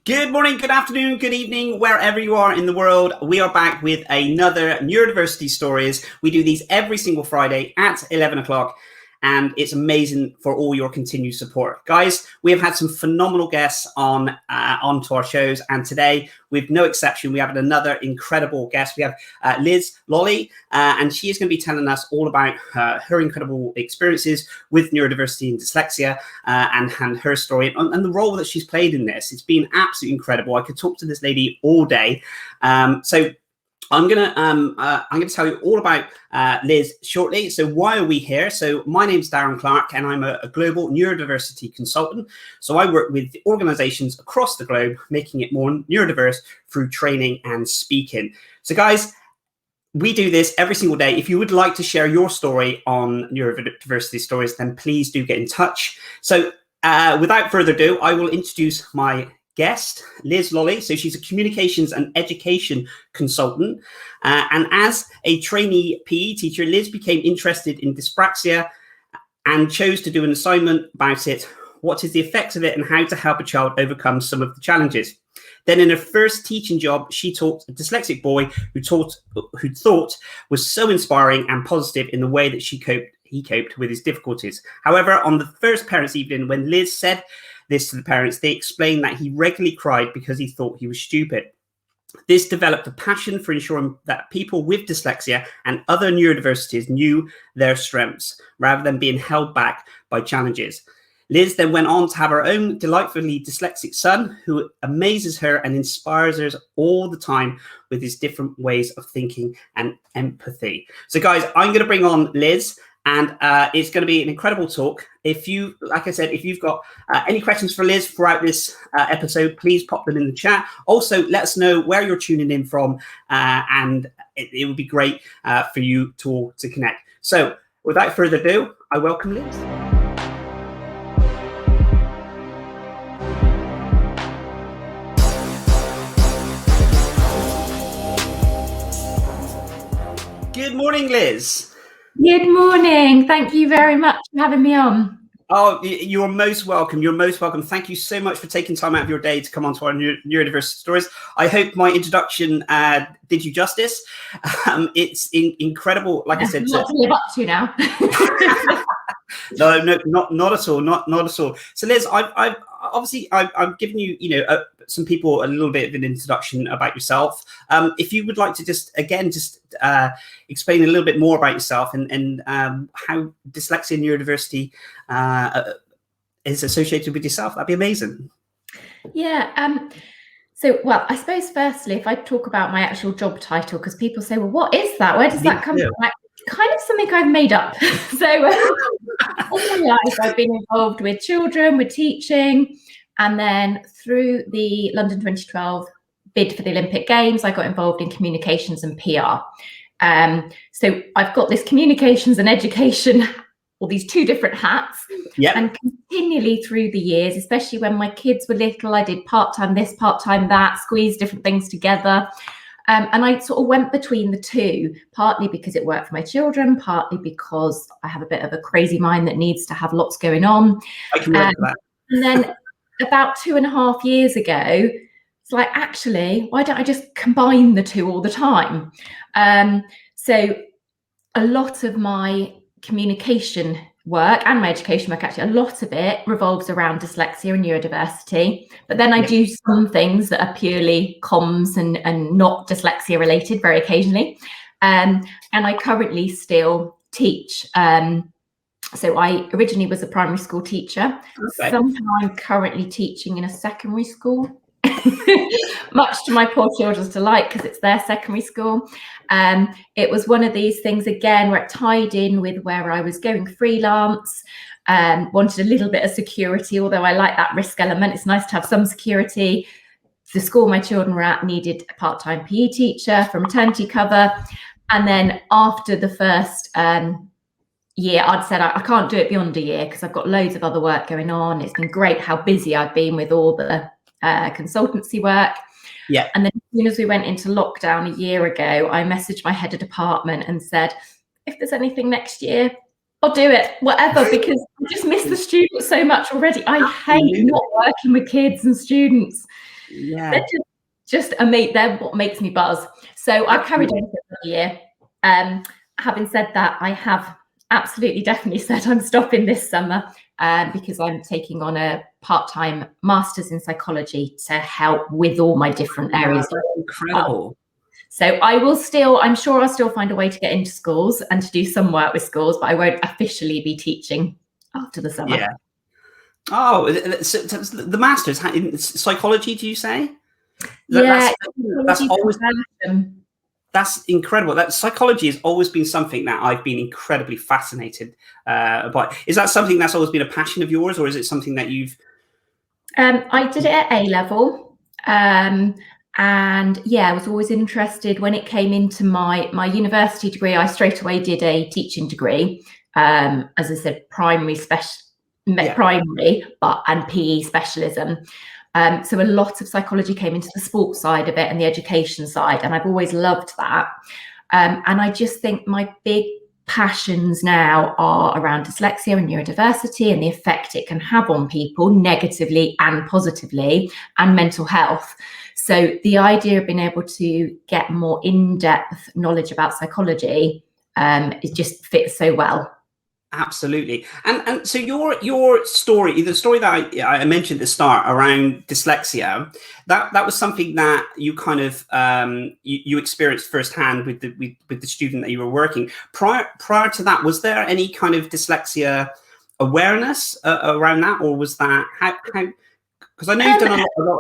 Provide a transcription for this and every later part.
Good morning, good afternoon, good evening, wherever you are in the world. We are back with another Neurodiversity Stories. We do these every single Friday at 11 o'clock, and it's amazing for all your continued support. Guys, we have had some phenomenal guests onto our shows, and today, with no exception, we have another incredible guest. We have Loly, and she is going to be telling us all about her incredible experiences with neurodiversity and dyslexia, and her story and the role that she's played in this. It's been absolutely incredible. I could talk to this lady all day. So I'm gonna tell you all about Liz shortly. So why are we here? So my name's Darren Clark, and I'm a global neurodiversity consultant. So I work with organizations across the globe, making it more neurodiverse through training and speaking. So guys, we do this every single day. If you would like to share your story on Neurodiversity Stories, then please do get in touch. So without further ado, I will introduce my guest, Liz Loly. So she's a communications and education consultant. And as a trainee PE teacher, Liz became interested in dyspraxia and chose to do an assignment about it. What is the effects of it and how to help a child overcome some of the challenges? Then in her first teaching job, she taught a dyslexic boy who thought was so inspiring and positive in the way that he coped with his difficulties. However, on the first parents' evening, when Liz said this to the parents, they explained that he regularly cried because he thought he was stupid. This developed a passion for ensuring that people with dyslexia and other neurodiversities knew their strengths rather than being held back by challenges. Liz then went on to have her own delightfully dyslexic son who amazes her and inspires her all the time with his different ways of thinking and empathy. So guys, I'm going to bring on Liz, and it's going to be an incredible talk. If you, like I said, if you've got any questions for Liz throughout this episode, please pop them in the chat. Also, let us know where you're tuning in from, and it would be great for you to connect. So without further ado, I welcome Liz. Good morning, Liz. Good morning. Thank you very much for having me on. Oh, you're most welcome. You're most welcome. Thank you so much for taking time out of your day to come on to our Neurodiverse Stories. I hope my introduction did you justice. It's incredible. Like I said, what to live up to now. No, not at all. Not at all. So Liz, I've given you, some people a little bit of an introduction about yourself. If you would like to just explain a little bit more about yourself and how dyslexia and neurodiversity is associated with yourself, that'd be amazing. Yeah. Well, I suppose firstly, if I talk about my actual job title, because people say, well, what is that? Where does that come from? Kind of something I've made up. So all my life I've been involved with children, with teaching, and then through the London 2012 bid for the Olympic Games, I got involved in communications and PR. So I've got this communications and education, all these two different hats. Yep. And continually through the years, especially when my kids were little, I did part-time this, part-time that, squeeze different things together. And I sort of went between the two, partly because it worked for my children, partly because I have a bit of a crazy mind that needs to have lots going on. I can relate to that. And then about 2.5 years ago, it's like, actually, why don't I just combine the two all the time? So a lot of my communication work and my education work, actually, a lot of it revolves around dyslexia and neurodiversity. But then I do some things that are purely comms and not dyslexia related very occasionally. And I currently still teach. So I originally was a primary school teacher. Okay. Somehow I'm currently teaching in a secondary school. Much to my poor children's delight, because it's their secondary school. It was one of these things again where it tied in with where I was going freelance, wanted a little bit of security, although I like that risk element. It's nice to have some security. The school my children were at needed a part-time PE teacher for maternity cover. And then after the first year, I'd said I can't do it beyond a year because I've got loads of other work going on. It's been great how busy I've been with all the consultancy work. Yeah. And then as soon as we went into lockdown a year ago, I messaged my head of department and said, if there's anything next year, I'll do it, whatever, because I just miss the students so much already. I hate not working with kids and students. Yeah. Just amazing. They're what makes me buzz. So I've carried on for another year. Having said that, I have absolutely definitely said I'm stopping this summer because I'm taking on a part-time master's in psychology to help with all my different areas. That's incredible. So I will still, I'm sure I'll still find a way to get into schools and to do some work with schools, but I won't officially be teaching after the summer. Yeah. Oh, so the master's in psychology, do you say? Yeah, that's incredible. That psychology has always been something that I've been incredibly fascinated by. Is that something that's always been a passion of yours, or is it something that you've? I did it at A level, and yeah, I was always interested. When it came into my university degree, I straight away did a teaching degree. As I said, primary, and PE specialism. So a lot of psychology came into the sports side of it and the education side, and I've always loved that. And I just think my big passions now are around dyslexia and neurodiversity and the effect it can have on people negatively and positively, and mental health. So the idea of being able to get more in-depth knowledge about psychology it just fits so well. Absolutely. And so your story, the story that I mentioned at the start around dyslexia, that was something that you kind of you experienced firsthand with the student that you were working. Prior to that, was there any kind of dyslexia awareness around that, or was that how? Because I know you've done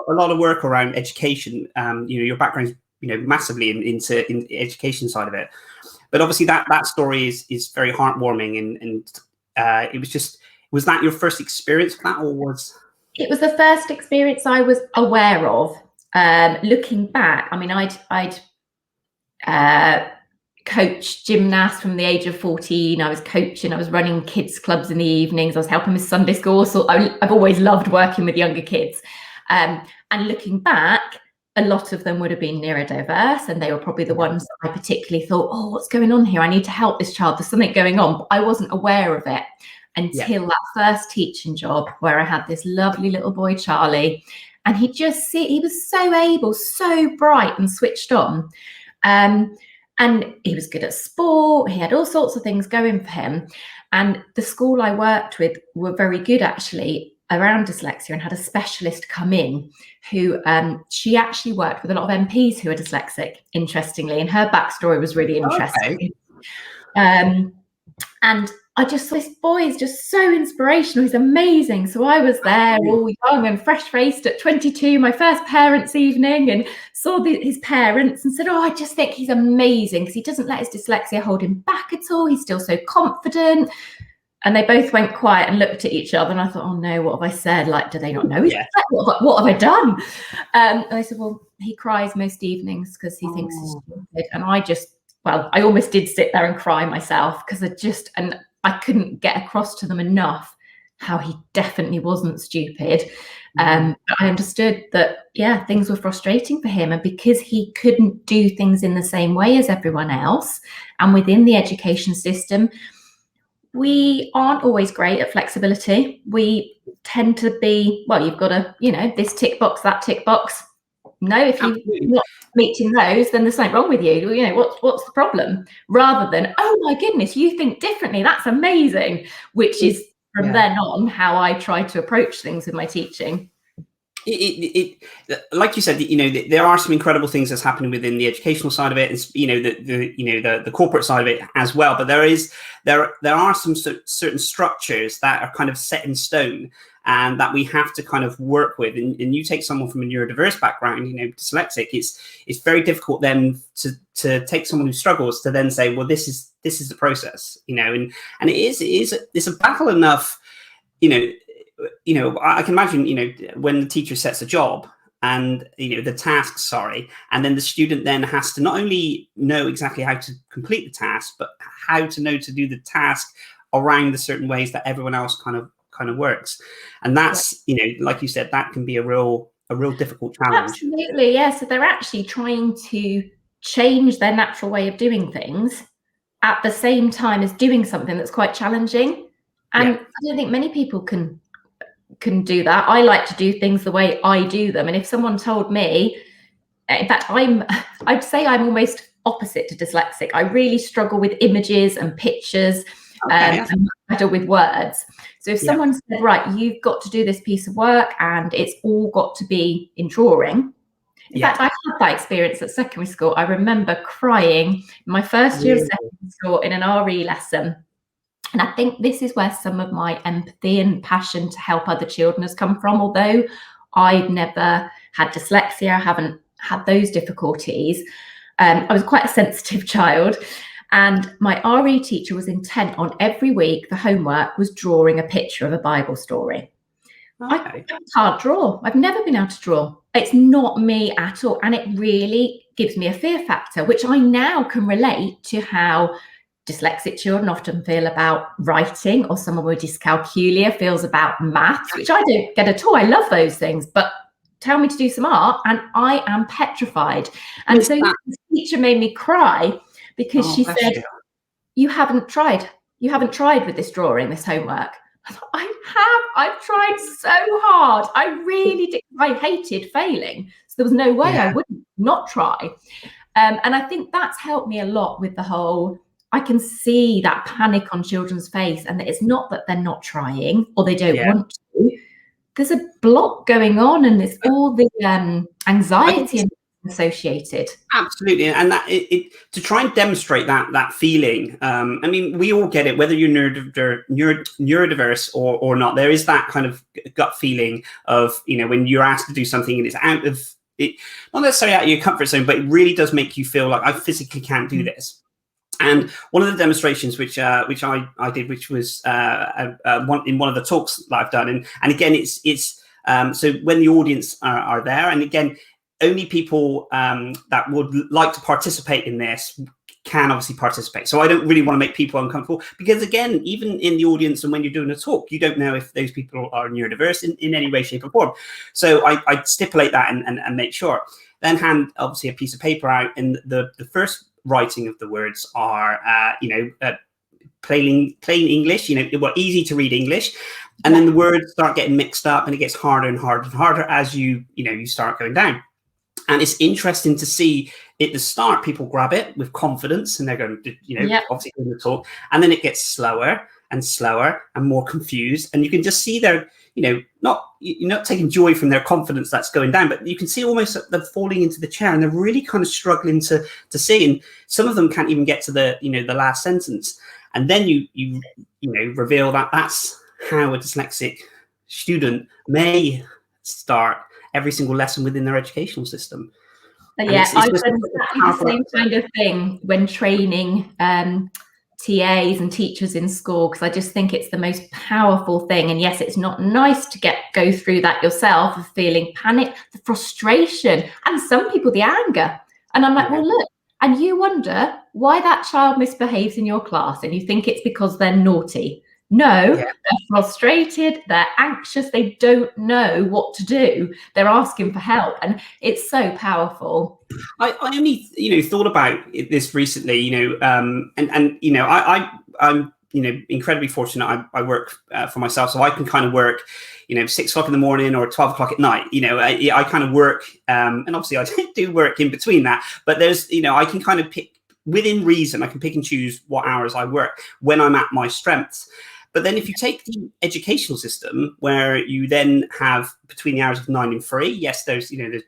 a lot of work around education. Your background's massively into the education side of it. But obviously that story is very heartwarming, and was that your first experience with that, or was? It was the first experience I was aware of. Looking back, I mean, I'd coached gymnasts from the age of 14. I was running kids clubs in the evenings. I was helping with Sunday school. So I've always loved working with younger kids. And looking back, a lot of them would have been neurodiverse, and they were probably the ones that I particularly thought, oh, what's going on here? I need to help this child. There's something going on. But I wasn't aware of it until that first teaching job where I had this lovely little boy, Charlie, and he was so able, so bright and switched on. And he was good at sport. He had all sorts of things going for him. And the school I worked with were very good, actually, around dyslexia, and had a specialist come in who she actually worked with a lot of MPs who are dyslexic, interestingly, and her backstory was really interesting. Okay. And I just thought, this boy is just so inspirational. He's amazing. So I was there all young and fresh-faced at 22, my first parents' evening, and saw his parents and said, oh, I just think he's amazing because he doesn't let his dyslexia hold him back at all. He's still so confident. And they both went quiet and looked at each other. And I thought, oh no, what have I said? Like, do they not know? What have I done? And I said, well, he cries most evenings because he thinks he's stupid. And I almost did sit there and cry myself because I couldn't get across to them enough how he definitely wasn't stupid. I understood that, things were frustrating for him. And because he couldn't do things in the same way as everyone else, and within the education system, we aren't always great at flexibility. We tend to be, well, you've got to, this tick box, that tick box. No, if you're not meeting those, then there's something wrong with you. What's the problem? Rather than, oh my goodness, you think differently. That's amazing. Which is from then on how I try to approach things with my teaching. Like you said, there are some incredible things that's happening within the educational side of it, and the corporate side of it as well. But there are some certain structures that are kind of set in stone, and that we have to kind of work with. And you take someone from a neurodiverse background, dyslexic, it's very difficult then to take someone who struggles to then say, well, this is the process, and it's a battle enough, I can imagine, when the teacher sets a job and, the tasks, and then the student then has to not only know exactly how to complete the task, but how to know to do the task around the certain ways that everyone else kind of works. And that's, like you said, that can be a real difficult challenge. Absolutely, yeah. So they're actually trying to change their natural way of doing things at the same time as doing something that's quite challenging. And I don't think many people can can do that. I like to do things the way I do them. And if someone told me, in fact, I'd say I'm almost opposite to dyslexic. I really struggle with images and pictures, and better with words. So if someone said, right, you've got to do this piece of work and it's all got to be in drawing. In fact, I had that experience at secondary school. I remember crying in my first year of secondary school in an RE lesson. And I think this is where some of my empathy and passion to help other children has come from. Although I've never had dyslexia, I haven't had those difficulties. I was quite a sensitive child. And my RE teacher was intent on every week, the homework was drawing a picture of a Bible story. I can't draw. I've never been able to draw. It's not me at all. And it really gives me a fear factor, which I now can relate to how dyslexic children often feel about writing, or someone with dyscalculia feels about maths, which I don't get at all. I love those things, but tell me to do some art and I am petrified. And so the teacher made me cry because she said, you haven't tried. You haven't tried with this drawing, this homework. I've tried so hard. I really did. I hated failing. So there was no way I wouldn't not try. And I think that's helped me a lot with the whole, I can see that panic on children's face, and it's not that they're not trying or they don't want to. There's a block going on, and there's all the anxiety associated. Absolutely, and that to try and demonstrate that feeling. I mean, we all get it, whether you're neurodiverse or not. There is that kind of gut feeling of, you know, when you're asked to do something and it's out of it, not necessarily out of your comfort zone, but it really does make you feel like I physically can't do this. And one of the demonstrations which I did, which was in one of the talks that I've done, and again, it's so when the audience are there, and again, only people that would like to participate in this can obviously participate. So I don't really want to make people uncomfortable, because again, even in the audience and when you're doing a talk, you don't know if those people are neurodiverse in any way, shape or form. So I stipulate that and make sure. Then hand obviously a piece of paper out, and the first writing of the words are, plain English, easy to read English. And then the words start getting mixed up, and it gets harder and harder and harder as you start going down. And it's interesting to see at the start, people grab it with confidence and they're going to, obviously doing the talk. And then it gets slower and slower and more confused. And you can just see they're, you're not taking joy from their confidence that's going down, but you can see almost them falling into the chair, and they're really kind of struggling to see. And some of them can't even get to the last sentence. And then you reveal that that's how a dyslexic student may start every single lesson within their educational system. I've done exactly the same kind of thing when training TAs and teachers in school, because I just think it's the most powerful thing. And yes, it's not nice to go through that yourself, of feeling panic, the frustration, and some people the anger. And I'm like, well, look, and you wonder why that child misbehaves in your class, and you think it's because they're naughty. No, they're frustrated, they're anxious, they don't know what to do. They're asking for help, and it's so powerful. I only, thought about this recently, I'm incredibly fortunate. I work for myself, so I can kind of work, 6 o'clock in the morning or 12 o'clock at night. I kind of work, and obviously I do work in between that, but there's, I can kind of pick, within reason, I can pick and choose what hours I work when I'm at my strengths. But then if you take the educational system, where you then have between the hours of 9 and 3, yes, there's, there's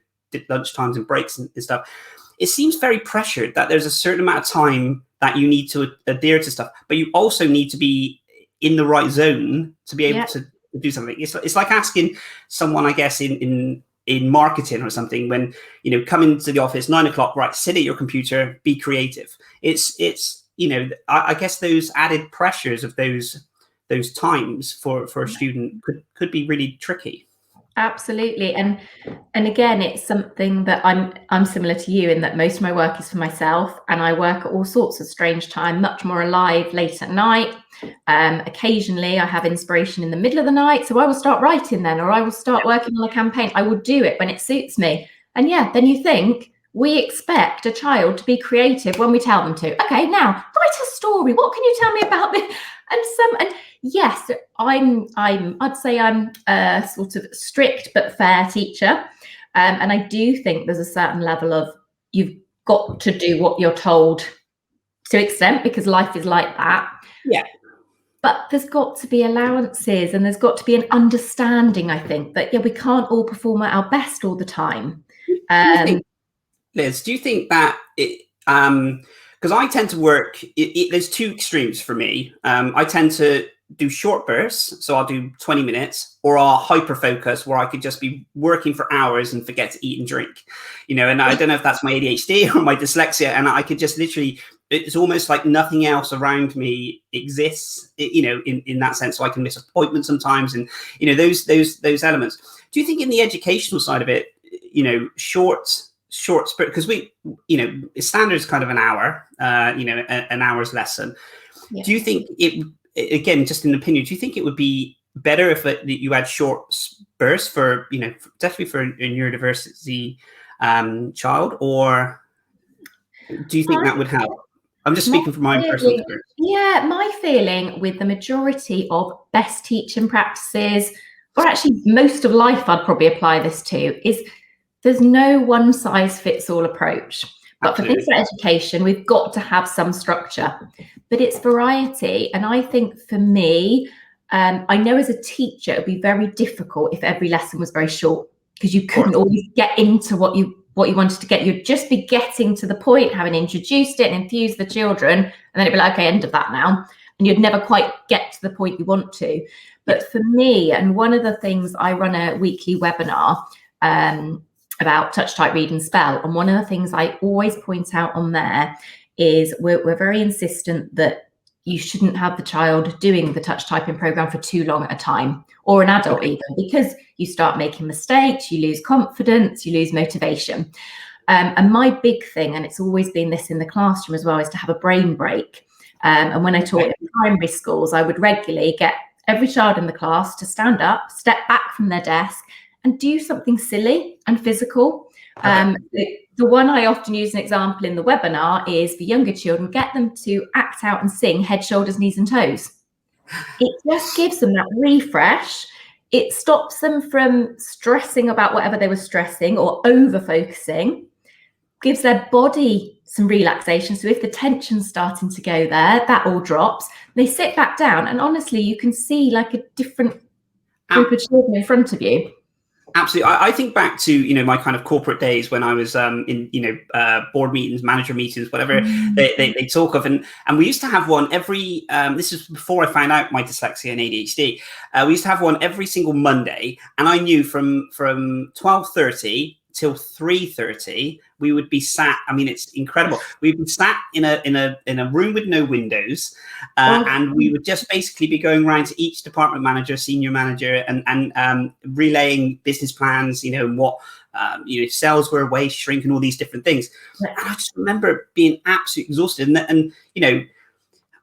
lunch times and breaks and stuff. It seems very pressured that there's a certain amount of time that you need to adhere to stuff, but you also need to be in the right zone to be able to do something. It's like asking someone, I guess, in marketing or something, when, come into the office, 9 o'clock, right, sit at your computer, be creative. It's I guess those added pressures of those times for a student could be really tricky. Absolutely. And again, it's something that I'm similar to you in that most of my work is for myself, and I work at all sorts of strange time, much more alive late at night. Occasionally I have inspiration in the middle of the night, so I will start writing then, or I will start working on a campaign. I will do it when it suits me. And then you think, we expect a child to be creative when we tell them to. Okay, now write a story. What can you tell me about this? And yes, I'd say I'm a sort of strict but fair teacher. And I do think there's a certain level of you've got to do what you're told to an extent, because life is like that. Yeah. But there's got to be allowances, and there's got to be an understanding, I think, that, yeah, we can't all perform at our best all the time. Liz, do you think that it, because I tend to work, there's two extremes for me. I tend to do short bursts, so I'll do 20 minutes, or I'll hyper focus where I could just be working for hours and forget to eat and drink, you know, and I don't know if that's my ADHD or my dyslexia, and I could just literally, it's almost like nothing else around me exists, you know, in that sense. So I can miss appointments sometimes, and, you know, those elements. Do you think in the educational side of it, you know, short spurt, because we, you know, standard is kind of an hour, you know, an hour's lesson. Yeah. Do you think it, again, just an opinion, do you think it would be better if you had short bursts for, you know, definitely for a neurodiversity child, or do you think that would help? I'm just speaking from my own personal experience. Yeah, my feeling with the majority of best teaching practices, or actually most of life I'd probably apply this to, is there's no one size fits all approach. But for things like education, we've got to have some structure, but it's variety. And I think for me, I know as a teacher, it'd be very difficult if every lesson was very short, because you couldn't always get into what you wanted to get. You'd just be getting to the point, having introduced it and enthused the children, and then it'd be like, okay, end of that now. And you'd never quite get to the point you want to. But for me, and one of the things, I run a weekly webinar about touch, type, read and spell. And one of the things I always point out on there is we're very insistent that you shouldn't have the child doing the touch typing program for too long at a time, or an adult even, because you start making mistakes, you lose confidence, you lose motivation. And my big thing, and it's always been this in the classroom as well, is to have a brain break. And when I taught in primary schools, I would regularly get every child in the class to stand up, step back from their desk, and do something silly and physical. The one I often use an example in the webinar is for younger children, get them to act out and sing head, shoulders, knees and toes. It just gives them that refresh. It stops them from stressing about whatever they were stressing or over focusing, gives their body some relaxation. So if the tension's starting to go there, that all drops. They sit back down, and honestly, you can see like a different group of children in front of you. Absolutely. I think back to, you know, my kind of corporate days when I was in, you know, board meetings, manager meetings, whatever they talk of. And we used to have one every, this is before I found out my dyslexia and ADHD. We used to have one every single Monday. And I knew from 12:30 till 3:30, we would be sat. I mean, it's incredible. We'd be sat in a room with no windows, and we would just basically be going around to each department manager, senior manager, and relaying business plans. You know, and what you know, sales were, waste, shrink, and all these different things. And I just remember being absolutely exhausted, and you know,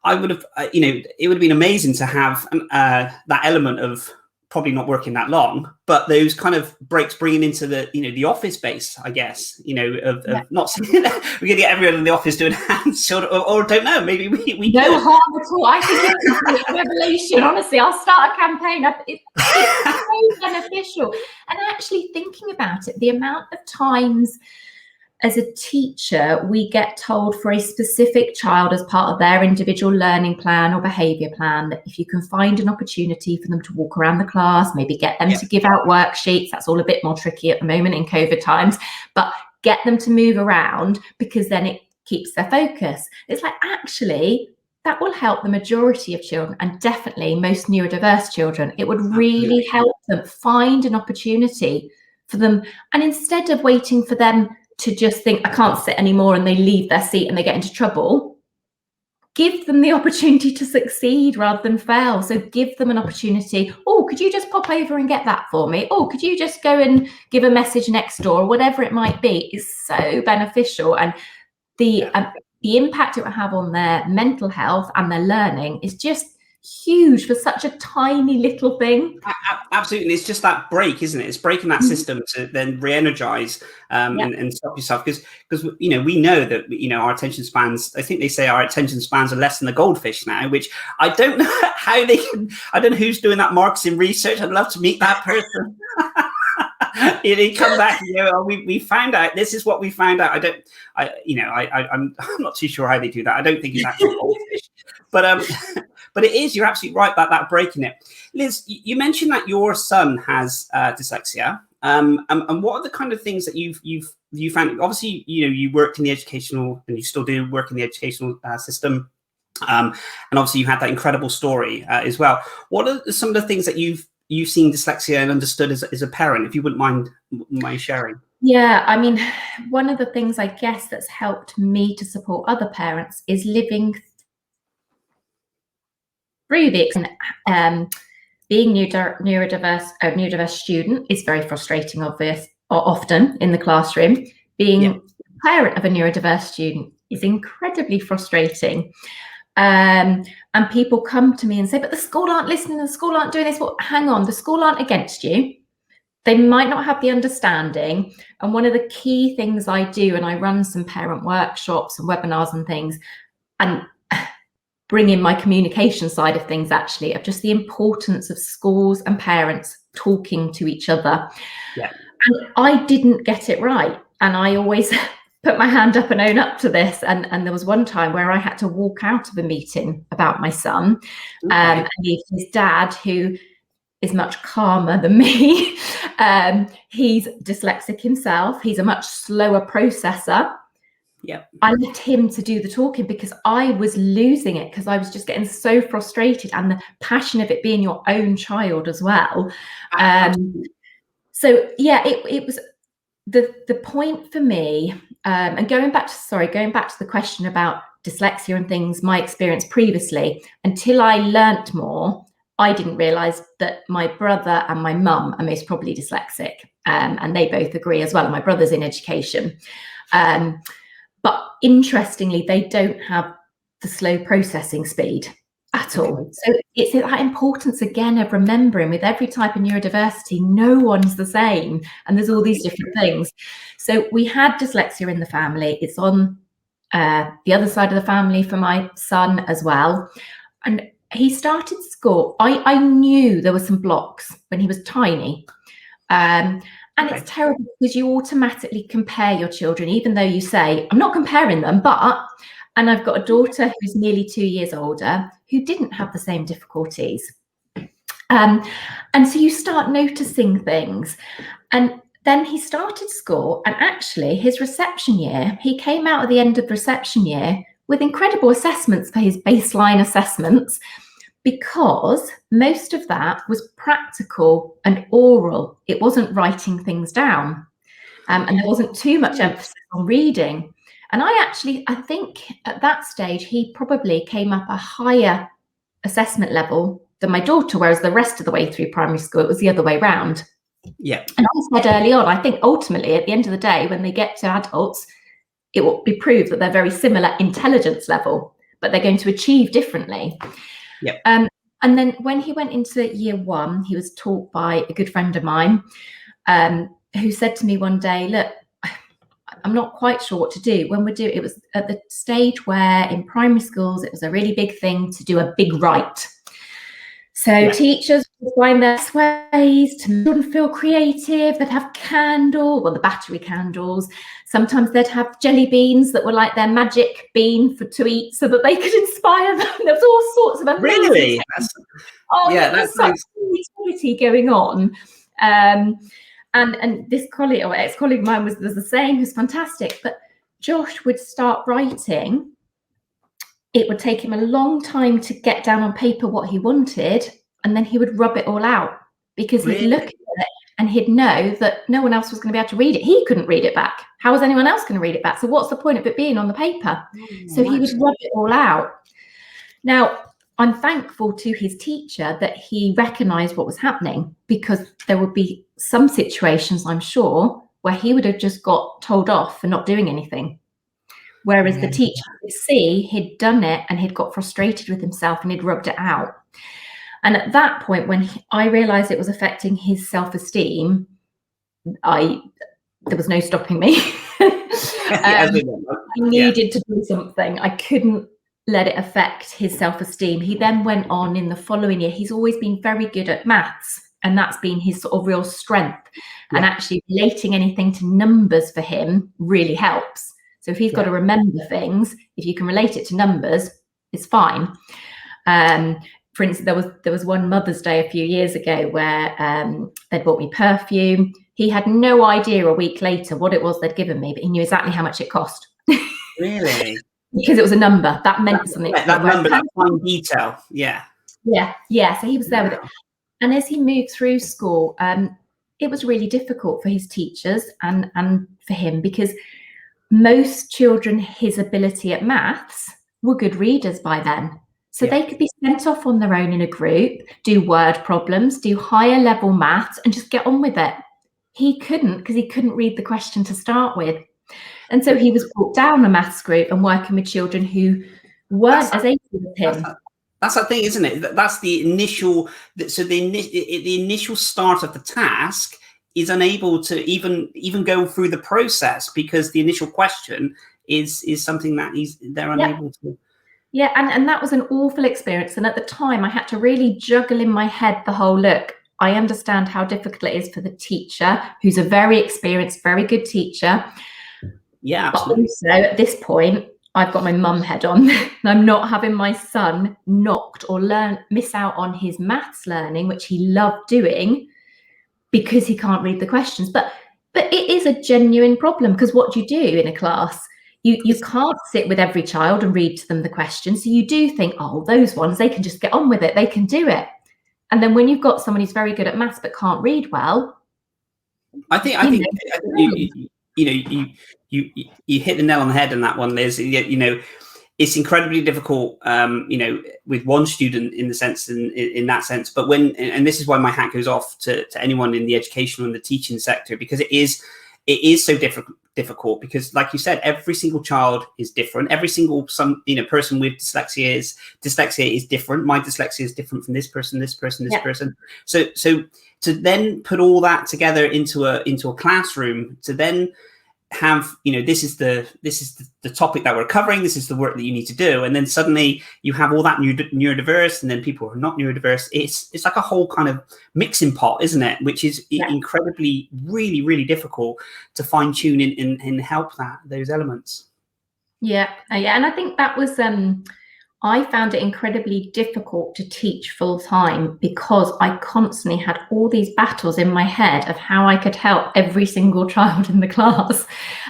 I would have, you know, it would have been amazing to have that element of probably not working that long, but those kind of breaks bringing into the, you know, the office space, I guess, you know, of not we're gonna get everyone in the office doing hands, or don't know, maybe we no harm at all. I think it's a revelation. Honestly, I'll start a campaign. It's so beneficial. And actually thinking about it, the amount of times as a teacher, we get told for a specific child as part of their individual learning plan or behaviour plan that if you can find an opportunity for them to walk around the class, maybe get them to give out worksheets, that's all a bit more tricky at the moment in COVID times, but get them to move around because then it keeps their focus. It's like, actually, that will help the majority of children, and definitely most neurodiverse children. It would really help them find an opportunity for them. And instead of waiting for them to just think, I can't sit anymore, and they leave their seat and they get into trouble, give them the opportunity to succeed rather than fail. So give them an opportunity. Oh, could you just pop over and get that for me? Oh, could you just go and give a message next door? Whatever it might be is so beneficial. And the impact it will have on their mental health and their learning is just huge for such a tiny little thing. Absolutely. And it's just that break, isn't it? It's breaking that system to then re-energize and stop yourself. Because we know that our attention spans, I think they say our attention spans are less than a goldfish now, which I don't know how they can. I don't know who's doing that marketing research. I'd love to meet that person. He come back and we found out, this is what we found out. I'm not too sure how they do that. I don't think it's actual goldfish, but it is, you're absolutely right about that breaking it. Liz, you mentioned that your son has dyslexia, and what are the kind of things that you found? Obviously, you worked in the educational, and you still do work in the educational system, and obviously you had that incredible story as well. What are some of the things that you've seen dyslexia and understood as a parent, if you wouldn't mind sharing? Yeah, I mean, one of the things I guess that's helped me to support other parents is living through the being neurodiverse student is very frustrating, often in the classroom. Being a parent of a neurodiverse student is incredibly frustrating. And people come to me and say, but the school aren't listening, the school aren't doing this. Well, hang on, the school aren't against you. They might not have the understanding. And one of the key things I do, and I run some parent workshops and webinars and things, and bring in my communication side of things, actually, of just the importance of schools and parents talking to each other. Yeah. And I didn't get it right. And I always put my hand up and own up to this. And there was one time where I had to walk out of a meeting about my son, and his dad, who is much calmer than me. He's dyslexic himself. He's a much slower processor. Yeah, I left him to do the talking because I was losing it, because I was just getting so frustrated, and the passion of it being your own child as well. So yeah, it was the point for me. And going back to the question about dyslexia and things, my experience previously, until I learnt more, I didn't realise that my brother and my mum are most probably dyslexic, and they both agree as well. And my brother's in education. But interestingly, they don't have the slow processing speed at all. So it's that importance again of remembering, with every type of neurodiversity, no one's the same, and there's all these different things. So we had dyslexia in the family. It's on the other side of the family for my son as well. And he started school. I knew there were some blocks when he was tiny. And it's terrible because you automatically compare your children, even though you say, I'm not comparing them, and I've got a daughter who's nearly 2 years older who didn't have the same difficulties. And so you start noticing things. And then he started school, and actually his reception year, he came out at the end of reception year with incredible assessments for his baseline assessments, because most of that was practical and oral. It wasn't writing things down, and there wasn't too much emphasis on reading. And I think at that stage, he probably came up a higher assessment level than my daughter, whereas the rest of the way through primary school, it was the other way around. Yeah. And I said early on, I think ultimately at the end of the day, when they get to adults, it will be proved that they're very similar intelligence level, but they're going to achieve differently. Yep. And then when he went into year one, he was taught by a good friend of mine, who said to me one day, look, I'm not quite sure what to do. It was at the stage where in primary schools, it was a really big thing to do a big write. So teachers would find their ways to make children feel creative. They'd have the battery candles. Sometimes they'd have jelly beans that were like their magic bean to eat, so that they could inspire them. There was all sorts of amazing really. There's such creativity going on. And this colleague or ex-colleague of mine was the same. Who's fantastic. But Josh would start writing. It would take him a long time to get down on paper what he wanted, and then he would rub it all out, because he'd look at it and he'd know that no one else was going to be able to read it. He couldn't read it back. How was anyone else going to read it back? So what's the point of it being on the paper? So he would rub it all out. Now, I'm thankful to his teacher that he recognised what was happening, because there would be some situations, I'm sure, where he would have just got told off for not doing anything. Whereas the teacher could see he'd done it and he'd got frustrated with himself and he'd rubbed it out. And at that point, when I realized it was affecting his self-esteem, there was no stopping me. I needed to do something. I couldn't let it affect his self-esteem. He then went on in the following year. He's always been very good at maths, and that's been his sort of real strength. And actually relating anything to numbers for him really helps. So if he's got to remember things, if you can relate it to numbers, it's fine. For instance, there was one Mother's Day a few years ago where they'd bought me perfume. He had no idea a week later what it was they'd given me, but he knew exactly how much it cost. Really? Because it was a number. That meant something. That number, that fine detail. Yeah. So he was there with it. And as he moved through school, it was really difficult for his teachers and for him, because most children his ability at maths were good readers by then. So they could be sent off on their own in a group, do word problems, do higher level maths, and just get on with it. He couldn't, because he couldn't read the question to start with. And so he was brought down a maths group and working with children who weren't as able as him. That's the thing, isn't it? That's the initial. So the initial start of the task is unable to even go through the process, because the initial question is something that they're unable to. Yeah, and that was an awful experience. And at the time, I had to really juggle in my head the whole look. I understand how difficult it is for the teacher, who's a very experienced, very good teacher. Yeah, absolutely. But also at this point, I've got my mum head on. And I'm not having my son knocked or miss out on his maths learning, which he loved doing, because he can't read the questions. But it is a genuine problem, because what do you do in a class? You can't sit with every child and read to them the questions. So you do think, oh, those ones, they can just get on with it. They can do it. And then when you've got someone who's very good at maths but can't read well, I think you hit the nail on the head on that one, Liz. It's incredibly difficult, with one student in that sense. But and this is why my hat goes off to anyone in the educational and the teaching sector, because it is so difficult, because, like you said, every single child is different. Every single person with dyslexia is different. My dyslexia is different from this person. So to then put all that together into a classroom, to then have, this is the topic that we're covering, this is the work that you need to do, and then suddenly you have all that neurodiverse, and then people who are not neurodiverse. It's like a whole kind of mixing pot, isn't it? Which is incredibly, really, really difficult to fine tune and help those elements. And I think that was I found it incredibly difficult to teach full time, because I constantly had all these battles in my head of how I could help every single child in the class.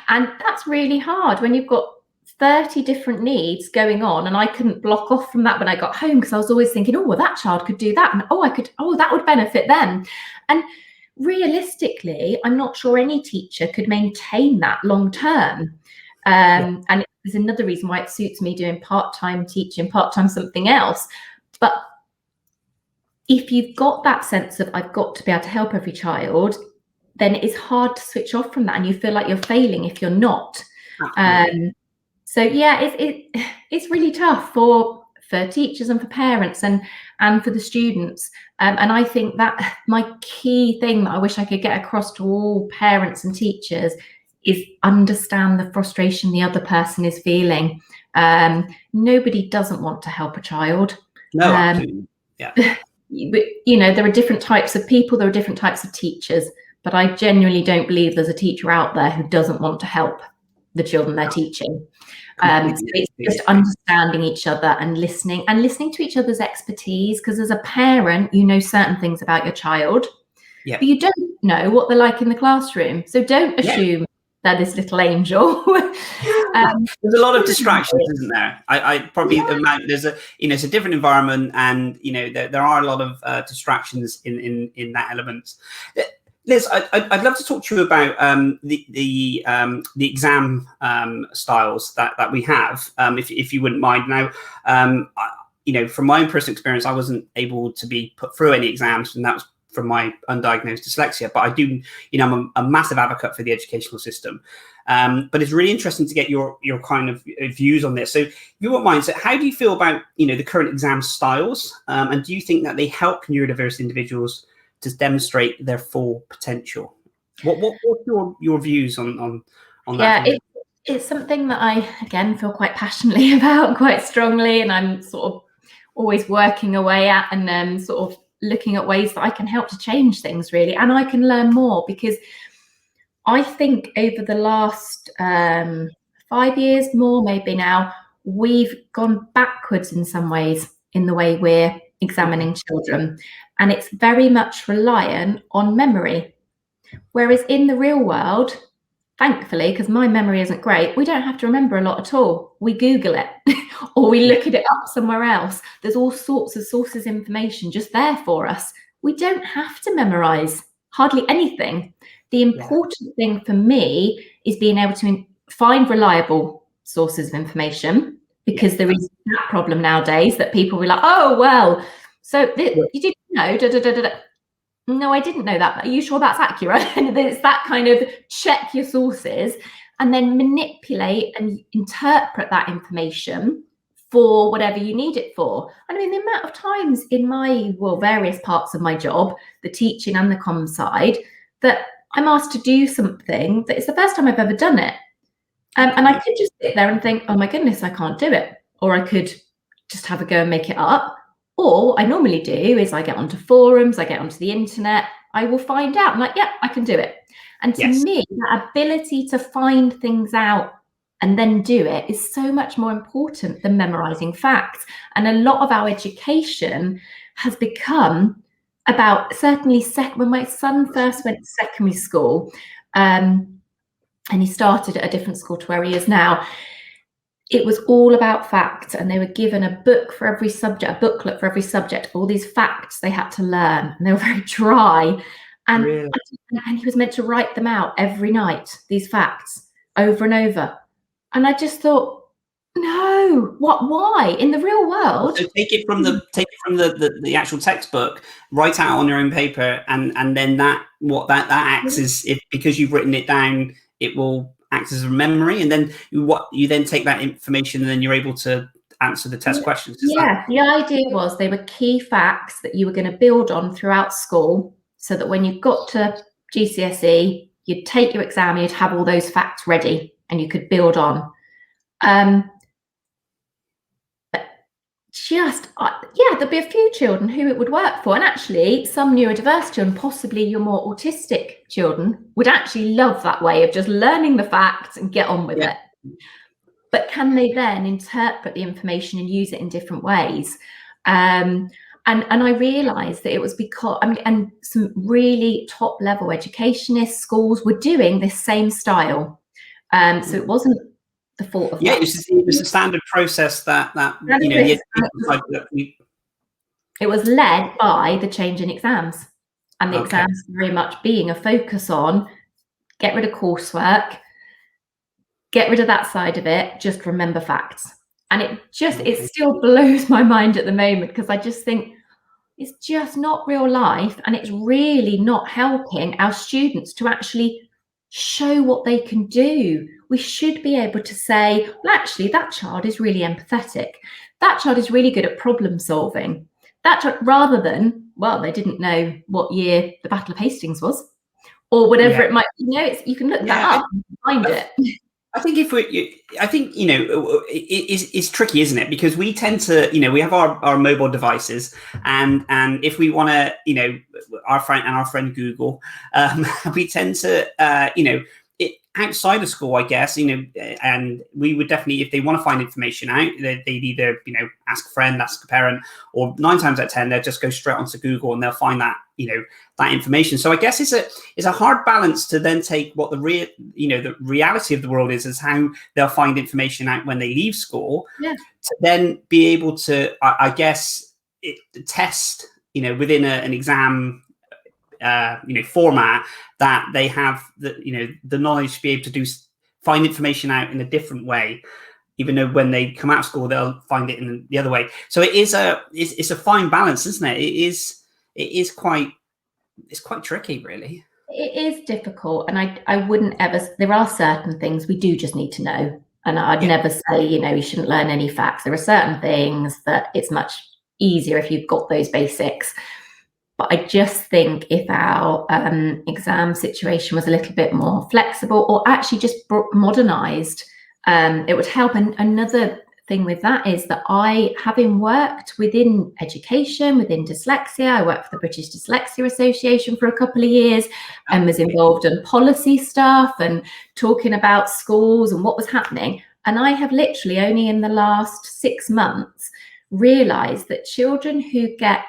And that's really hard when you've got 30 different needs going on, and I couldn't block off from that when I got home, because I was always thinking, oh, well, that child could do that, and that would benefit them. And realistically, I'm not sure any teacher could maintain that long term. And there's another reason why it suits me doing part-time teaching, part-time something else. But if you've got that sense of I've got to be able to help every child, then it's hard to switch off from that, and you feel like you're failing if you're not. It's really tough for teachers and for parents and for the students. And I think that my key thing that I wish I could get across to all parents and teachers is understand the frustration the other person is feeling. Nobody doesn't want to help a child. No, absolutely. Yeah. There are different types of people, there are different types of teachers, but I genuinely don't believe there's a teacher out there who doesn't want to help the children they're teaching. So it's just understanding each other and listening to each other's expertise, because as a parent, you know certain things about your child, but you don't know what they're like in the classroom. So don't assume they're this little angel. There's a lot of distractions, isn't there? I probably there's it's a different environment, and there are a lot of distractions in that element. Liz, I'd love to talk to you about the exam styles that we have, if you wouldn't mind. Now, from my own personal experience, I wasn't able to be put through any exams, and that was for my undiagnosed dyslexia, but I do, I'm a massive advocate for the educational system. But it's really interesting to get your kind of views on this. So if you won't mind, so how do you feel about, the current exam styles? And do you think that they help neurodiverse individuals to demonstrate their full potential? What's your views on that? Yeah, it's something that I, again, feel quite passionately about, quite strongly, and I'm sort of always working away at, and sort of looking at ways that I can help to change things, really, and I can learn more, because I think over the last 5 years, more maybe now, we've gone backwards in some ways in the way we're examining children, and it's very much reliant on memory. Whereas in the real world, thankfully, because my memory isn't great, we don't have to remember a lot at all. We Google it or we look at it up somewhere else. There's all sorts of sources of information just there for us. We don't have to memorize hardly anything. The important thing for me is being able to find reliable sources of information, because there is that problem nowadays that people will be like, oh, well, so you didn't know, da, da, da, da, da. No, I didn't know that. Are you sure that's accurate? And it's that kind of check your sources and then manipulate and interpret that information for whatever you need it for. And I mean, the amount of times in my, various parts of my job, the teaching and the comms side, that I'm asked to do something that is the first time I've ever done it. And I could just sit there and think, oh my goodness, I can't do it. Or I could just have a go and make it up. Or what I normally do is I get onto forums, I get onto the internet, I will find out. I'm like, yeah, I can do it. And to me, that ability to find things out and then do it is so much more important than memorizing facts. And a lot of our education has become about, certainly when my son first went to secondary school, and he started at a different school to where he is now, it was all about facts, and they were given a book for every subject, a booklet for every subject, all these facts they had to learn, and they were very dry. And, and he was meant to write them out every night, these facts, over and over. And I just thought, no, why? In the real world. So take it from the actual textbook, write out on your own paper, and then that acts as, if because you've written it down, it will acts as a memory, and then you then take that information and then you're able to answer the test questions. The idea was they were key facts that you were going to build on throughout school, so that when you got to GCSE, you'd take your exam, you'd have all those facts ready and you could build on. There'd be a few children who it would work for, and actually some neurodiverse children, possibly your more autistic children, would actually love that way of just learning the facts and get on with it. But can they then interpret the information and use it in different ways? And I realized that it was because, and some really top level educationist schools were doing this same style. So it wasn't the fault of it was a standard process that it was led by the change in exams, and the exams very much being a focus on get rid of coursework, get rid of that side of it, just remember facts. And it still blows my mind at the moment, because I just think it's just not real life, and it's really not helping our students to actually show what they can do. We should be able to say, well, actually, that child is really empathetic. That child is really good at problem solving. That child, rather than, well, they didn't know what year the Battle of Hastings was, or whatever it might be. You can look that up and find it. I think it's tricky, isn't it? Because we tend to, we have our mobile devices, and if we want to, our friend Google, we tend to, outside of school, I guess, and we would definitely, if they want to find information out, they'd either, ask a friend, ask a parent, or 9 times out of 10, they'll just go straight onto Google and they'll find that, that information. So I guess it's a hard balance to then take what the reality of the world is how they'll find information out when they leave school, to then be able to, I guess, test, within an exam format, that they have the knowledge to be able to find information out in a different way, even though when they come out of school they'll find it in the other way. So it's a fine balance, isn't it? It is quite it's quite tricky, really. It is difficult, and I wouldn't ever. There are certain things we do just need to know, and I'd never say, you know, you shouldn't learn any facts. There are certain things that it's much easier if you've got those basics. But I just think if our exam situation was a little bit more flexible, or actually just modernised, it would help. And another thing with that is that having worked within education, within dyslexia, I worked for the British Dyslexia Association for a couple of years and was involved in policy stuff and talking about schools and what was happening. And I have literally only in the last 6 months realised that children who get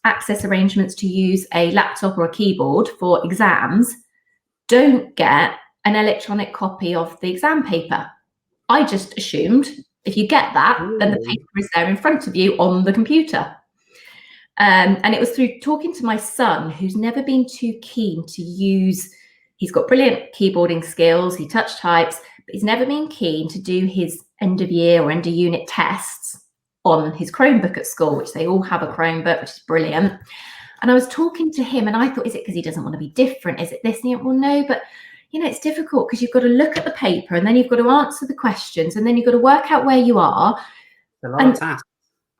access arrangements to use a laptop or a keyboard for exams don't get an electronic copy of the exam paper. I just assumed if you get that, then the paper is there in front of you on the computer. And it was through talking to my son, who's never been too keen to use, he's got brilliant keyboarding skills, he touch types, but he's never been keen to do his end of year or end of unit tests on his Chromebook at school, which they all have a Chromebook, which is brilliant. And I was talking to him and I thought, is it because he doesn't want to be different? Is it this? And he went, well, no, but you know, it's difficult because you've got to look at the paper and then you've got to answer the questions and then you've got to work out where you are. A lot of tasks.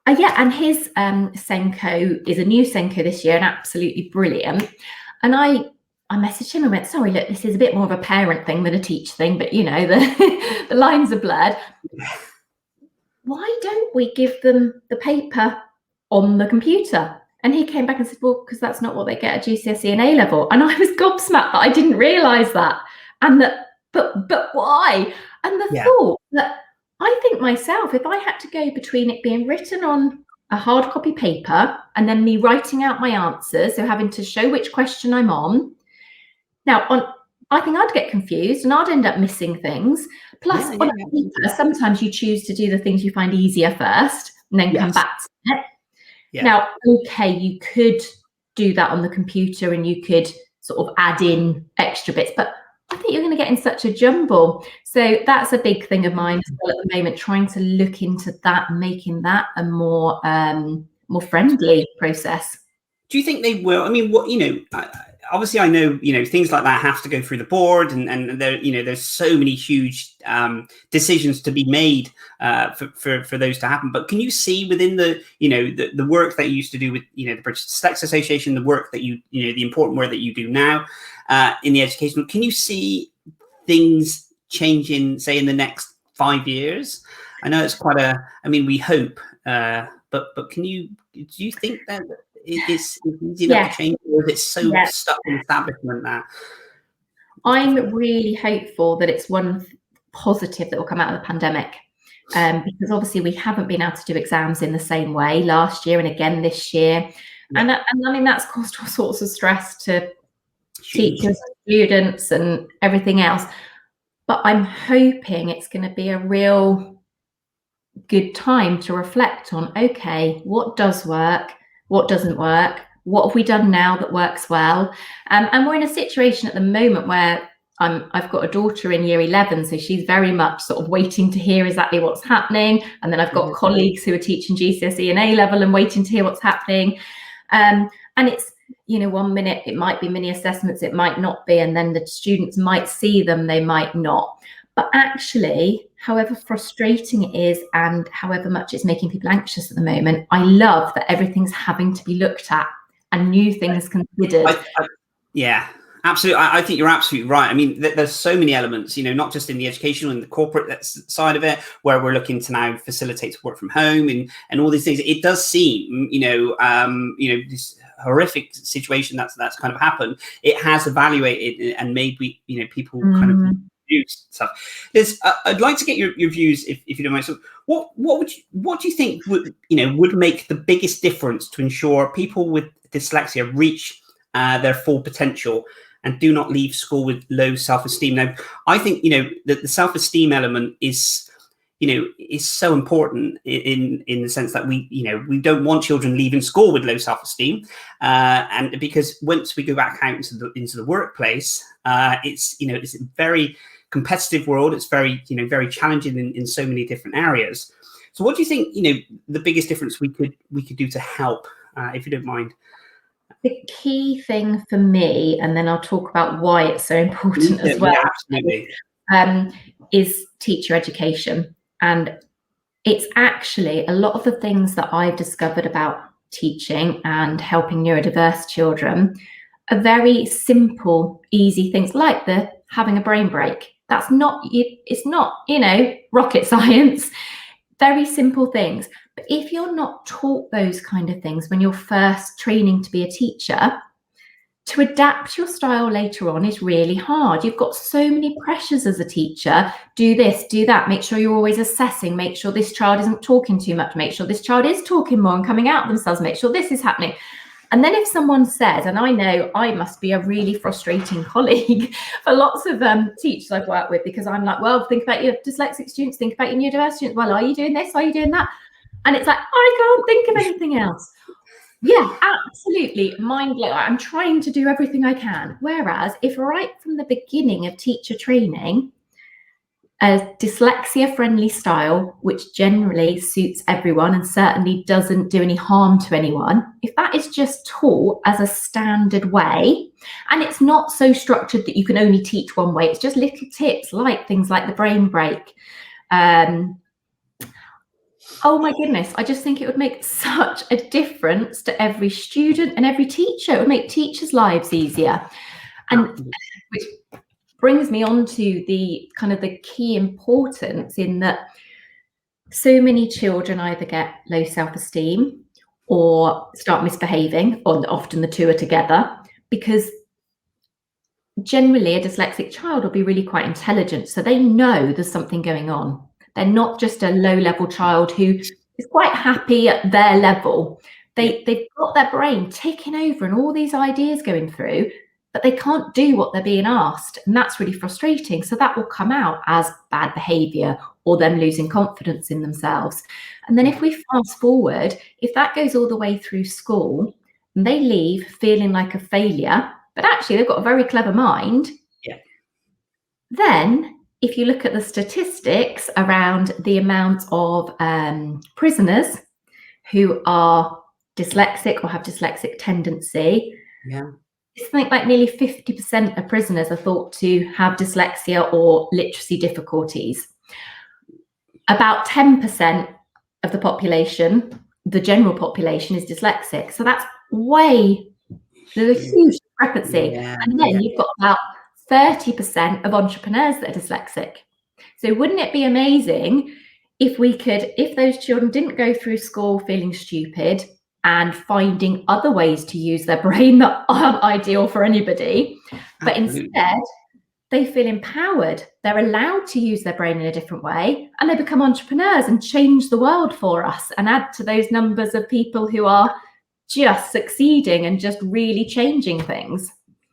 Yeah, and his Senko is a new Senko this year and absolutely brilliant. And I messaged him and went, sorry, look, this is a bit more of a parent thing than a teacher thing, but you know, the lines are blurred. Why don't we give them the paper on the computer? And he came back and said, well, because that's not what they get at GCSE and A-level. And I was gobsmacked that I didn't realise that. And that, but why? And the thought that I think myself, if I had to go between it being written on a hard copy paper and then me writing out my answers, so having to show which question I'm on. Now, I think I'd get confused and I'd end up missing things. Plus, on a paper, sometimes you choose to do the things you find easier first and then come back to it. Yeah. Now, okay, you could do that on the computer and you could sort of add in extra bits, but I think you're going to get in such a jumble. So that's a big thing of mine as well at the moment, trying to look into that, making that a more friendly process. Do you think they will? I mean, what, you know, obviously I know, you know, things like that have to go through the board and there, you know, there's so many huge decisions to be made for those to happen. But can you see within the, you know, the work that you used to do with, you know, the British Dyslexia Association, the work that you know, the important work that you do now in the education, can you see things changing, say, in the next 5 years? I know it's quite I mean, we hope, but do you think that it's easy enough to change, or is it so stuck in establishment that? I'm really hopeful that it's one positive that will come out of the pandemic, because obviously we haven't been able to do exams in the same way last year and again this year, and I mean that's caused all sorts of stress to teachers, students, and everything else. But I'm hoping it's going to be a real good time to reflect on, okay, what does work, what doesn't work, what have we done now that works well? And we're in a situation at the moment where I've got a daughter in year 11, so she's very much sort of waiting to hear exactly what's happening. And then I've got colleagues who are teaching GCSE and A-level and waiting to hear what's happening. And it's, you know, 1 minute it might be mini assessments, it might not be, and then the students might see them, they might not. But actually, however frustrating it is and however much it's making people anxious at the moment, I love that everything's having to be looked at and new things considered. Yeah, absolutely. I think you're absolutely right. I mean, there's so many elements, you know, not just in the educational and the corporate side of it, where we're looking to now facilitate work from home and all these things. It does seem, you know, this horrific situation that's kind of happened. It has evaluated and made you know, people kind of stuff. I'd like to get your views, if you don't mind. So, what do you think would make the biggest difference to ensure people with dyslexia reach their full potential and do not leave school with low self-esteem? Now, I think, you know, that the self-esteem element is so important in the sense that we don't want children leaving school with low self-esteem, and because once we go back out into the workplace, it's a very competitive world. It's very challenging in so many different areas. So what do you think, the biggest difference we could do to help, if you don't mind? the key thing for me, and then I'll talk about why it's so important as well, is teacher education. And it's actually a lot of the things that I've discovered about teaching and helping neurodiverse children are very simple, easy things, like the having a brain break. That's not, it's not, rocket science. Very simple things. But if you're not taught those kind of things when you're first training to be a teacher, to adapt your style later on is really hard. You've got so many pressures as a teacher. Do this, do that. Make sure you're always assessing. Make sure this child isn't talking too much. Make sure this child is talking more and coming out themselves. Make sure this is happening. And then if someone says, and I know I must be a really frustrating colleague for lots of teachers I've worked with, because I'm like, well, think about your dyslexic students, think about your neurodiverse students. Well, are you doing this? Are you doing that? And it's like, I can't think of anything else. Yeah, absolutely. Mind blowing. I'm trying to do everything I can. Whereas if right from the beginning of teacher training, a dyslexia-friendly style, which generally suits everyone and certainly doesn't do any harm to anyone, if that is just taught as a standard way, and it's not so structured that you can only teach one way, it's just little tips like things like the brain break. Oh my goodness, I just think it would make such a difference to every student and every teacher. It would make teachers' lives easier. And which brings me on to the kind of the key importance in that so many children either get low self-esteem or start misbehaving, or often the two are together, because generally a dyslexic child will be really quite intelligent. So they know there's something going on. They're not just a low-level child who is quite happy at their level. They've got their brain ticking over and all these ideas going through, but they can't do what they're being asked. And that's really frustrating. So that will come out as bad behavior or them losing confidence in themselves. And then if we fast forward, if that goes all the way through school and they leave feeling like a failure, but actually they've got a very clever mind, then if you look at the statistics around the amount of prisoners who are dyslexic or have dyslexic tendency, it's like nearly 50% of prisoners are thought to have dyslexia or literacy difficulties. About 10% of the population, the general population, is dyslexic. So that's there's a huge discrepancy. And then you've got about 30% of entrepreneurs that are dyslexic. So wouldn't it be amazing if those children didn't go through school feeling stupid and finding other ways to use their brain that aren't ideal for anybody, but instead they feel empowered. They're allowed to use their brain in a different way, and they become entrepreneurs and change the world for us and add to those numbers of people who are just succeeding and just really changing things.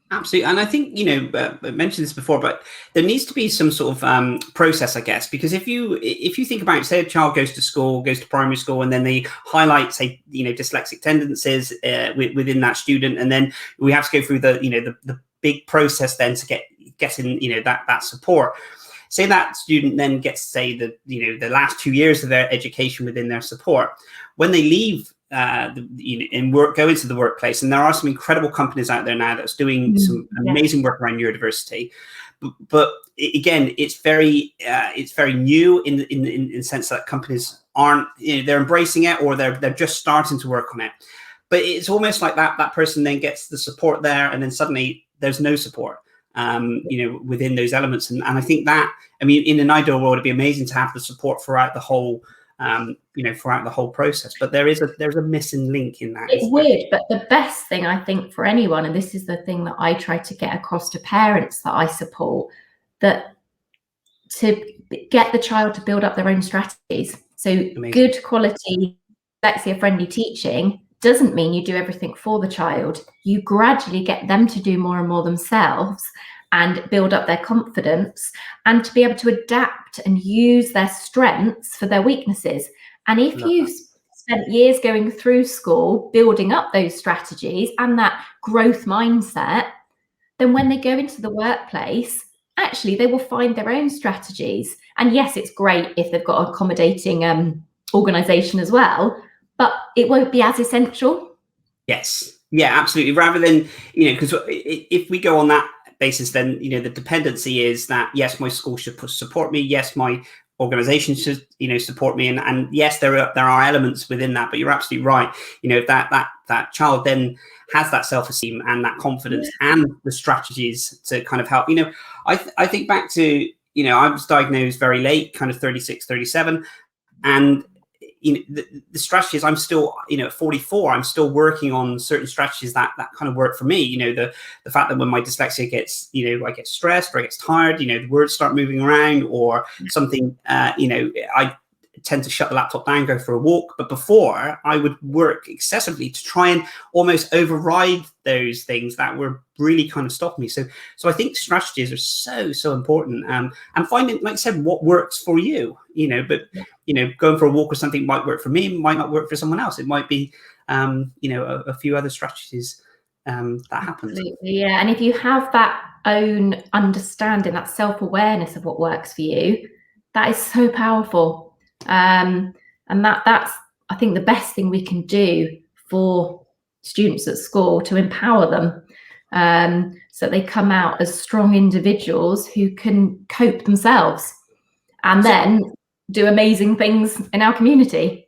Absolutely. And I think, I mentioned this before, but there needs to be some sort of process, I guess, because if you think about, say, a child goes to primary school, and then they highlight, say, dyslexic tendencies within that student, and then we have to go through the big process then to getting that support. Say that student then gets, say, the last 2 years of their education within their support. When they leave go into the workplace, and there are some incredible companies out there now that's doing some amazing work around neurodiversity, but again, it's very new in the sense that companies aren't, they're embracing it, or they're just starting to work on it. But it's almost like that person then gets the support there, and then suddenly there's no support within those elements. And I think that, in an ideal world, it'd be amazing to have the support throughout the whole throughout the whole process, but there's a missing link in that. It's weird, but the best thing I think for anyone, and this is the thing that I try to get across to parents that I support, that to get the child to build up their own strategies. So amazing. Good quality dyslexia friendly teaching doesn't mean you do everything for the child. You gradually get them to do more and more themselves and build up their confidence, and to be able to adapt and use their strengths for their weaknesses. And if you've spent years going through school, building up those strategies and that growth mindset, then when they go into the workplace, actually they will find their own strategies. And yes, it's great if they've got an accommodating organization as well, but it won't be as essential. Yes. Yeah, absolutely. Rather than, because if we go on that basis, then, the dependency is that, yes, my school should support me. Yes, my organization should, support me. And yes, there are elements within that, but you're absolutely right. If that child then has that self-esteem and that confidence and the strategies to kind of help, I think back to, I was diagnosed very late, kind of 36, 37. And the strategies, I'm still, at 44, I'm still working on certain strategies that kind of work for me. The fact that when my dyslexia gets, I get stressed or I get tired, the words start moving around or something, I tend to shut the laptop down, go for a walk. But before, I would work excessively to try and almost override those things that were really kind of stopping me. So I think strategies are so important. And finding, like I said, what works for you, but, going for a walk or something might work for me, might not work for someone else. It might be, a few other strategies that happen. Absolutely, yeah. And if you have that own understanding, that self-awareness of what works for you, that is so powerful. And that's, I think, the best thing we can do for students at school, to empower them, so they come out as strong individuals who can cope themselves and then do amazing things in our community.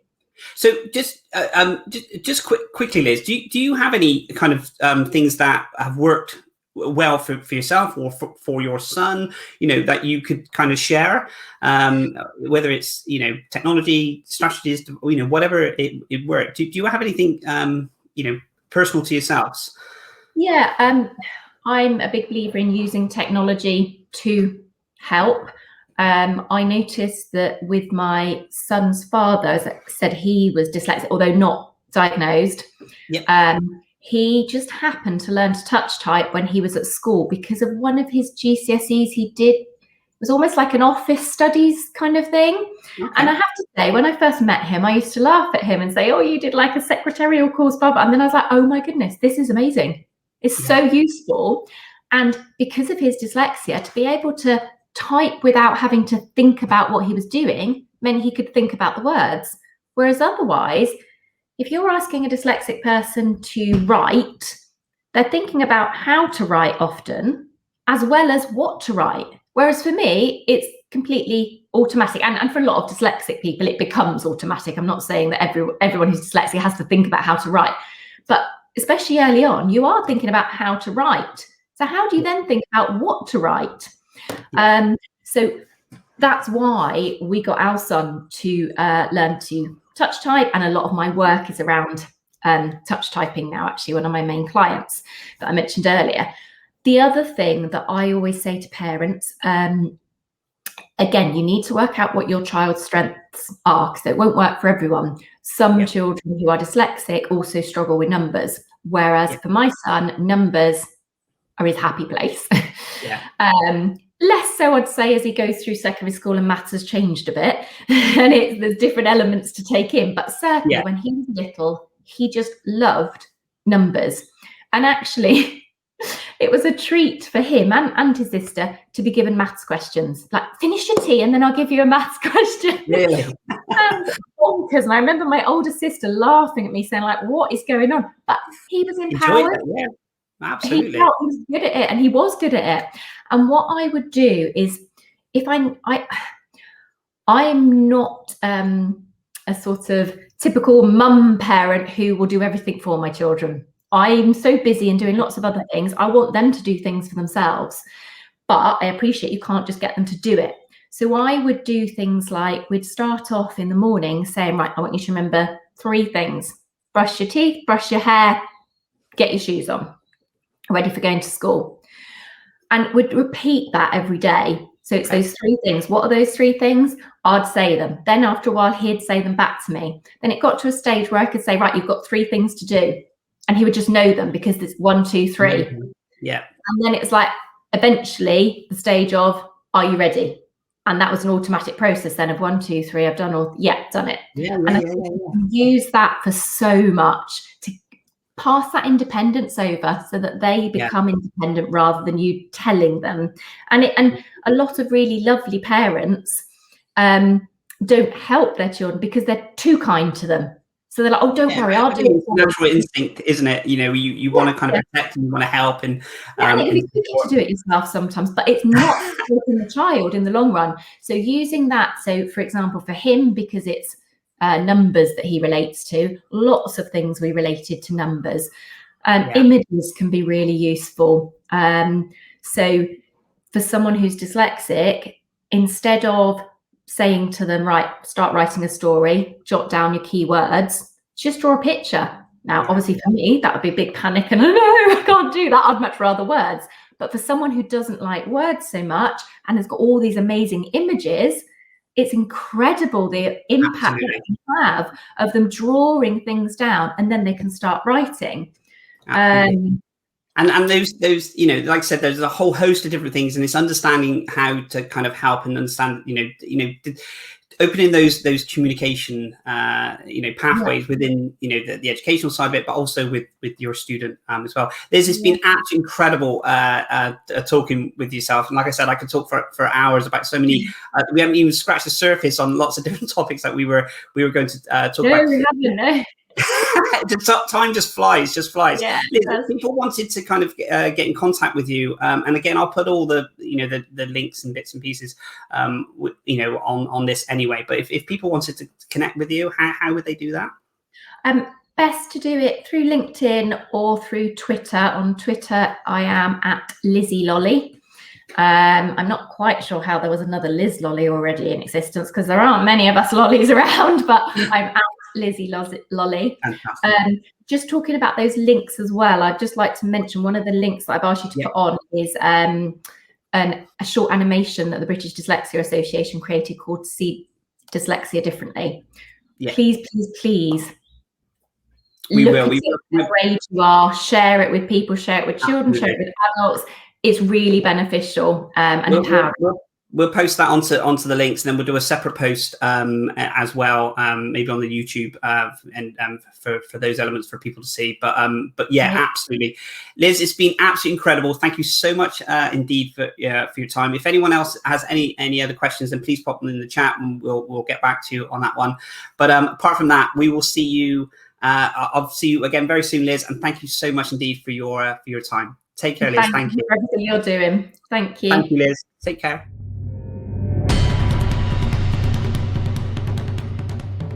So just quickly, Liz, do you have any kind of things that have worked well for yourself or for your son, that you could kind of share, whether it's, technology, strategies, whatever it worked. Do you have anything, personal to yourselves? Yeah, I'm a big believer in using technology to help. I noticed that with my son's father, as I said, he was dyslexic, although not diagnosed. Yep. He just happened to learn to touch type when he was at school because of one of his GCSEs he did. It was almost like an office studies kind of thing. Okay. And I have to say, when I first met him, I used to laugh at him and say, oh, you did like a secretarial course, Bob. And then I was like, oh my goodness, this is amazing. It's so useful. And because of his dyslexia, to be able to type without having to think about what he was doing meant he could think about the words. Whereas otherwise, if you're asking a dyslexic person to write, they're thinking about how to write often, as well as what to write. Whereas for me, it's completely automatic. And for a lot of dyslexic people, it becomes automatic. I'm not saying that everyone who's dyslexic has to think about how to write, but especially early on, you are thinking about how to write. So how do you then think about what to write? So that's why we got our son to learn to touch type, and a lot of my work is around touch typing now, actually, one of my main clients that I mentioned earlier. The other thing that I always say to parents, again, you need to work out what your child's strengths are, because it won't work for everyone. Some children who are dyslexic also struggle with numbers, whereas for my son, numbers are his happy place. Less so, I'd say, as he goes through secondary school and maths has changed a bit, and there's different elements to take in. But certainly when he was little, he just loved numbers. And actually, it was a treat for him and his sister to be given maths questions. Like, finish your tea and then I'll give you a maths question. Really? And bonkers. And I remember my older sister laughing at me, saying, like, what is going on? But he was empowered. Absolutely. He was good at it, and he was good at it. And what I would do is, if I'm not a sort of typical mum parent who will do everything for my children. I'm so busy and doing lots of other things. I want them to do things for themselves, but I appreciate you can't just get them to do it. So I would do things like, we'd start off in the morning saying, right, I want you to remember 3 things: brush your teeth, brush your hair, get your shoes on, ready for going to school. And we'd repeat that every day. So it's those 3 things. What are those 3 things? I'd say them. Then after a while, he'd say them back to me. Then it got to a stage where I could say, right, you've got 3 things to do. And he would just know them because there's 1, 2, 3. Mm-hmm. Yeah. And then it's like, eventually the stage of, are you ready? And that was an automatic process then of 1, 2, 3, I've done all, done it. I use that for so much to pass that independence over so that they become independent rather than you telling them. And a lot of really lovely parents don't help their children because they're too kind to them. So they're like, oh, don't worry, I'll do it. It's natural instinct, isn't it? You know, you want to kind of protect and you want to help. And, and it can be tricky to do it yourself sometimes, but it's not supporting the child in the long run. So using that, so for example, for him, because it's numbers that he relates to, lots of things we related to numbers. Images can be really useful. So for someone who's dyslexic, instead of saying to them, right, start writing a story, jot down your keywords, just draw a picture. Now, obviously for me, that would be a big panic and no, I can't do that. I'd much rather words. But for someone who doesn't like words so much and has got all these amazing images, it's incredible the impact that they can have of them drawing things down, and then they can start writing. And those, you know, like I said, there's a whole host of different things, and it's understanding how to kind of help and understand, opening those communication, pathways within, the educational side of it, but also with your student as well. Liz, it's been absolutely incredible talking with yourself. And like I said, I could talk for hours about so many. We haven't even scratched the surface on lots of different topics that we were going to talk about. We haven't, no. Time just flies. Yeah, Liz, if people wanted to kind of get in contact with you, and again, I'll put all the the links and bits and pieces on this anyway, but if people wanted to connect with you, how would they do that? Best to do it through LinkedIn or through Twitter. On Twitter, I am at Lizzie Loly. I'm not quite sure how there was another Liz Loly already in existence, because there aren't many of us Lollies around, but I'm at Lizzie Loly. Just talking about those links as well, I'd just like to mention one of the links that I've asked you to put on is a short animation that the British Dyslexia Association created called See Dyslexia Differently. Please we will. What age you are, share it with people, share it with children, share it with adults. It's really beneficial and empowering. We'll post that onto the links, and then we'll do a separate post as well, maybe on the YouTube and for those elements for people to see. But absolutely, Liz, it's been absolutely incredible. Thank you so much indeed for your time. If anyone else has any other questions, then please pop them in the chat, and we'll get back to you on that one. But apart from that, we will see you. I'll see you again very soon, Liz, and thank you so much indeed for your time. Take care, Liz. Thank you for everything you're doing. Thank you. Thank you, Liz. Take care.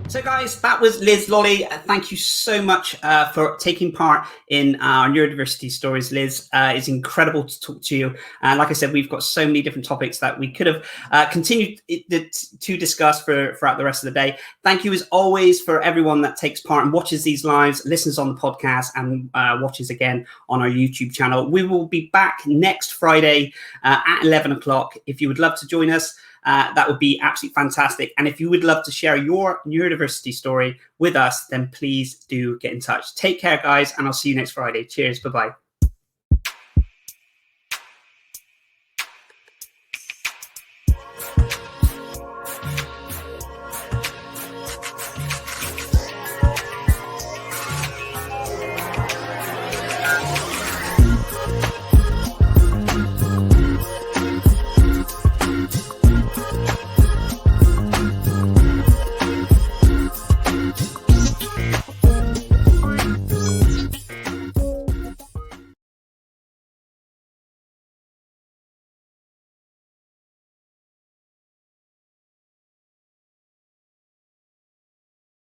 So guys, that was Liz Loly. Thank you so much for taking part in our neurodiversity stories, Liz. It's incredible to talk to you. And like I said, we've got so many different topics that we could have continued to discuss throughout the rest of the day. Thank you as always for everyone that takes part and watches these lives, listens on the podcast, and watches again on our YouTube channel. We will be back next Friday at 11 o'clock. If you would love to join us, that would be absolutely fantastic. And if you would love to share your neurodiversity story with us, then please do get in touch. Take care, guys, and I'll see you next Friday. Cheers. Bye-bye.